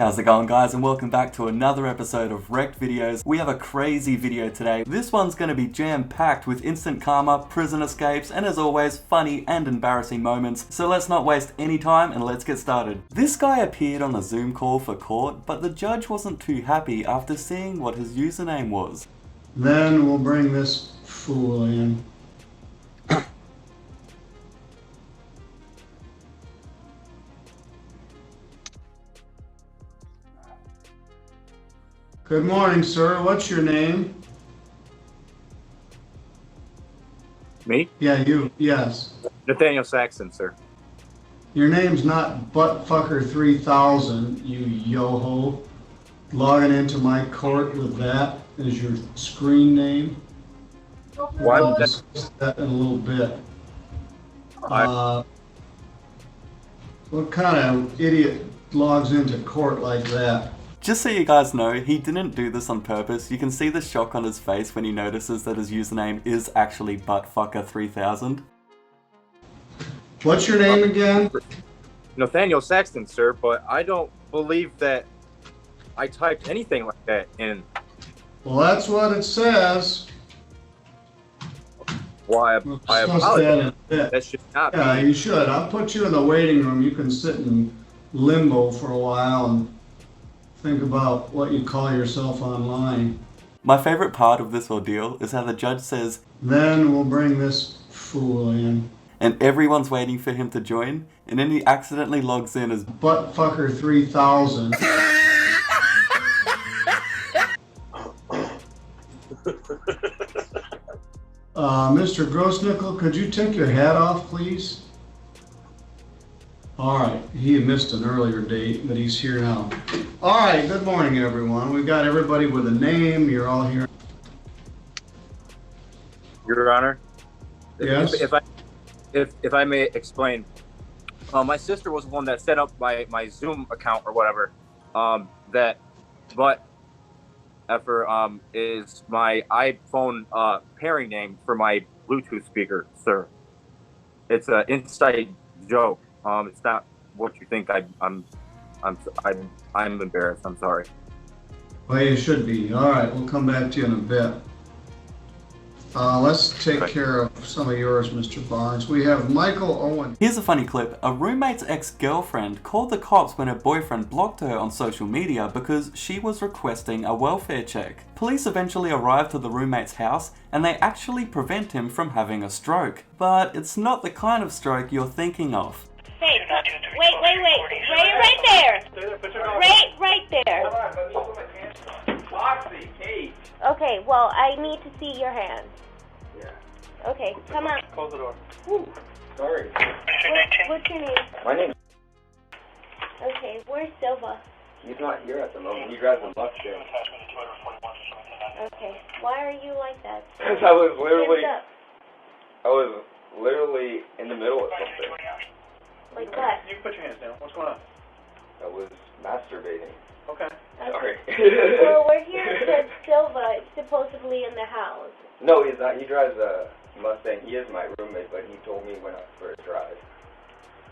How's it going, guys, and welcome back to another episode of Rekt videos. We have a crazy video today. This one's going to be jam-packed with instant karma, prison escapes, and as always, funny and embarrassing moments. So let's not waste any time and let's get started. This guy appeared on a Zoom call for court, but the judge wasn't too happy after seeing what his username was. Then we'll bring this fool in. Good morning, sir. What's your name? Me? Yeah, you. Yes. Nathaniel Saxon, sir. Your name's not Buttfucker3000, you yo-ho. Logging into my court with that as your screen name. Why We'll would that? discuss that in a little bit. What kind of idiot logs into court like that? Just so you guys know, he didn't do this on purpose. You can see the shock on his face when he notices that his username is actually Buttfucker3000. What's your name again? Nathaniel Saxton, sir, but I don't believe that I typed anything like that in. Well, that's what it says. Why, We'll I discuss apologize. that in a bit. That should not Yeah, be. you should. I'll put you in the waiting room. You can sit in limbo for a while and think about what you call yourself online. My favorite part of this ordeal is how the judge says, Then we'll bring this fool in. and everyone's waiting for him to join, and then he accidentally logs in as Buttfucker3000. Mr. Grossnickel, could you take your hat off, please? All right, he missed an earlier date, but he's here now. All right, good morning, everyone. We've got everybody with a name. You're all here. Your Honor. Yes? If I may explain, my sister was the one that set up my Zoom account or whatever. But is my iPhone pairing name for my Bluetooth speaker, sir. It's an inside joke. It's not what you think. I'm embarrassed. I'm sorry. Well, you should be. All right, we'll come back to you in a bit. Let's take care of some of yours, Mr. Barnes. We have Michael Owen. Here's a funny clip. A roommate's ex-girlfriend called the cops when her boyfriend blocked her on social media because she was requesting a welfare check. Police eventually arrive to the roommate's house and they actually prevent him from having a stroke. But it's not the kind of stroke you're thinking of. Hey, wait. Right there. Right there. Okay, well, I need to see your hands. Yeah. Okay, come on. Close the door. Ooh. Sorry. What's your name? My name. Okay, where's Silva? He's not here at the moment. He drives a Mustang. Okay, why are you like that? Because I was Hands literally in the middle of something. up. Like what? You can put your hands down. What's going on? I was masturbating. Okay. Sorry. Well, we're here because Silva is supposedly in the house. No, he's not. He drives a Mustang. He is my roommate, but he told me when I first drive.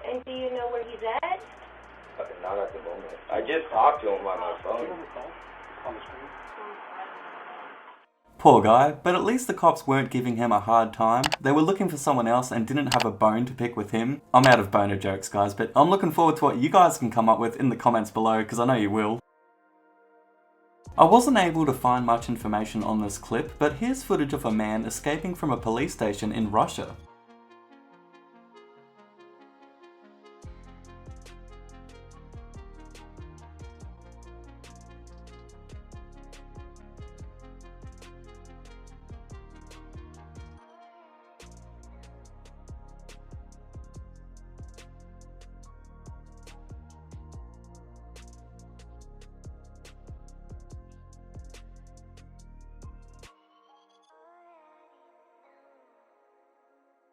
And do you know where he's at? Not at the moment. I just talked to him on my phone. On the screen. Poor guy, but at least the cops weren't giving him a hard time. They were looking for someone else and didn't have a bone to pick with him. I'm out of boner jokes, guys, but I'm looking forward to what you guys can come up with in the comments below, because I know you will. I wasn't able to find much information on this clip, but here's footage of a man escaping from a police station in Russia.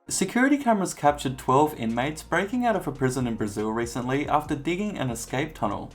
Security cameras captured 12 inmates breaking out of a prison in Brazil recently after digging an escape tunnel.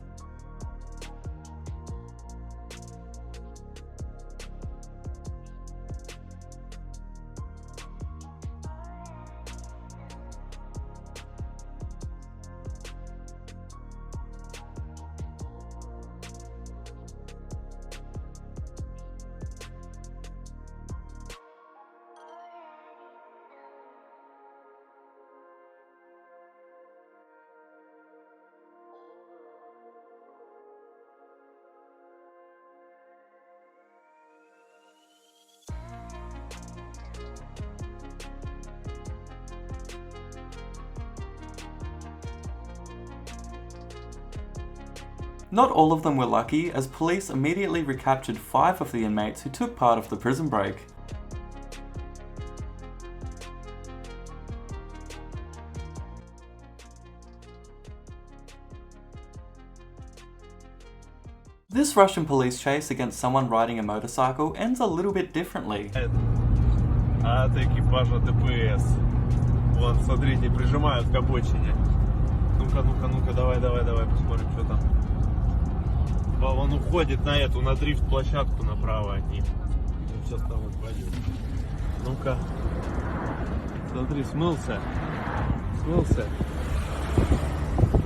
Not all of them were lucky, as police immediately recaptured 5 of the inmates who took part of the prison break. This Russian police chase against someone riding a motorcycle ends a little bit differently. От экипажа ДПС. Вот, смотрите, прижимают к обочине. Ну-ка, давай, посмотрим, что там. Он уходит на эту, на дрифт-площадку направо от них. Сейчас там вот пойдет. Ну-ка. Смотри, смылся.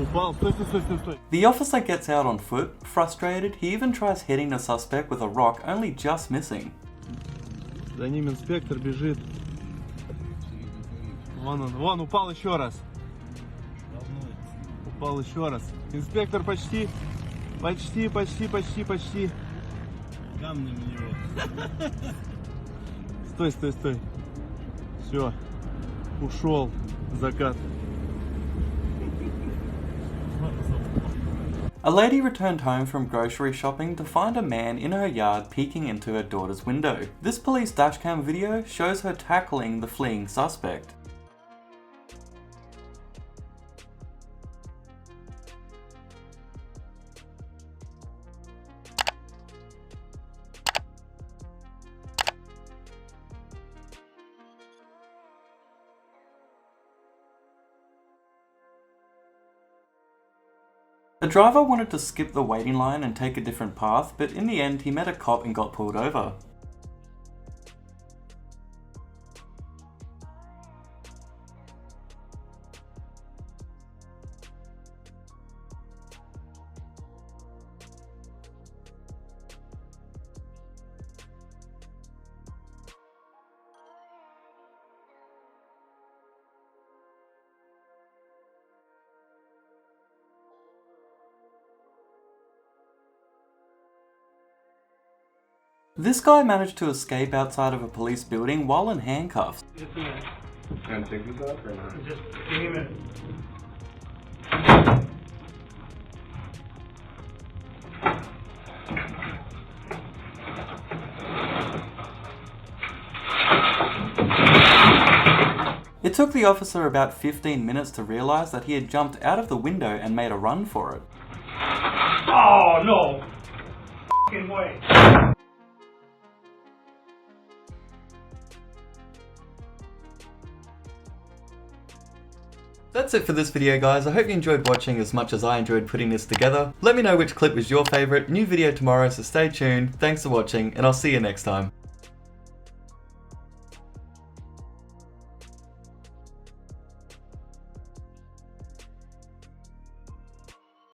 Упал. Стой. The officer gets out on foot. Frustrated, he even tries hitting the suspect with a rock, only just missing. За ним инспектор бежит. Вон, упал еще раз. Инспектор почти. Камнем в него. Стой. Все. Ушел. Закат. A lady returned home from grocery shopping to find a man in her yard peeking into her daughter's window. This police dashcam video shows her tackling the fleeing suspect. The driver wanted to skip the waiting line and take a different path, but in the end he met a cop and got pulled over. This guy managed to escape outside of a police building while in handcuffs. Just a minute. Can I take this off or not? Just give me a minute. It took the officer about 15 minutes to realize that he had jumped out of the window and made a run for it. Oh, no! F***ing way. That's it for this video, guys. I hope you enjoyed watching as much as I enjoyed putting this together. Let me know which clip was your favourite. New video tomorrow, so stay tuned. Thanks for watching, and I'll see you next time.